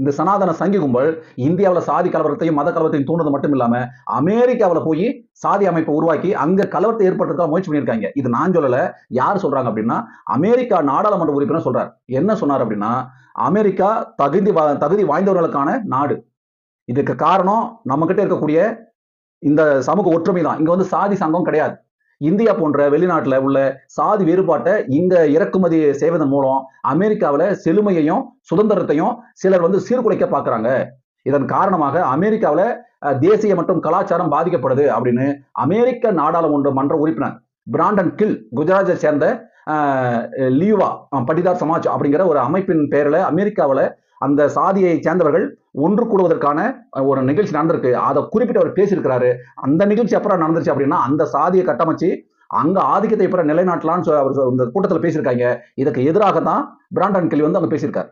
இந்த சனாதன சங்கி கும்பல் இந்தியாவில் சாதி கலவரத்தையும் மத கலவரத்தையும் தூண்டுறது மட்டும் இல்லாம அமெரிக்காவில் போய் சாதி அமைப்பை உருவாக்கி அங்க கலவரத்தை ஏற்படுத்த முயற்சி பண்ணியிருக்காங்க. இது நான் சொல்லல, யார் சொல்றாங்க அப்படின்னா அமெரிக்கா நாடாளுமன்ற உறுப்பினர் சொல்றார். என்ன சொன்னார் அப்படின்னா, அமெரிக்கா தகுதி வாய்ந்தவர்களுக்கான நாடு. இதுக்கு காரணம் நம்ம கிட்ட இருக்கக்கூடிய இந்த சமூக ஒற்றுமை தான். இங்க வந்து சாதி சங்கம் கிடையாது. இந்தியா போன்ற வெளிநாட்டுல உள்ள சாதி வேறுபாட்டை இங்க இறக்குமதி செய்வதன் மூலம் அமெரிக்காவில் செழுமையையும் சுதந்திரத்தையும் சிலர் வந்து சீர்குலைக்க பார்க்கறாங்க. இதன் காரணமாக அமெரிக்காவில் தேசிய மற்றும் கலாச்சாரம் பாதிக்கப்படுது அப்படின்னு அமெரிக்க நாடாளுமன்ற மன்ற உறுப்பினர் பிராண்டன் கில், குஜராத்தை சேர்ந்த லீவா படிதார் சமாஜ் அப்படிங்கிற ஒரு அமைப்பின் பேரில் அமெரிக்காவில் அந்த சாதியை சேர்ந்தவர்கள் ஒன்று கூடுவதற்கான ஒரு நிகழ்ச்சி நடந்திருக்கு. அதை குறிப்பிட்டு அவர் பேசியிருக்கிறாரு. அந்த நிகழ்ச்சி அப்புறம் நடந்துச்சு அப்படின்னா அந்த சாதியை கட்டமைச்சு அங்க ஆதிக்கத்தை அப்புறம் நிலைநாட்டலாம்னு அவர் இந்த கூட்டத்தில் பேசியிருக்காங்க. இதுக்கு எதிராக தான் பிராண்டன் கெல்லி வந்து அங்க பேசியிருக்காரு.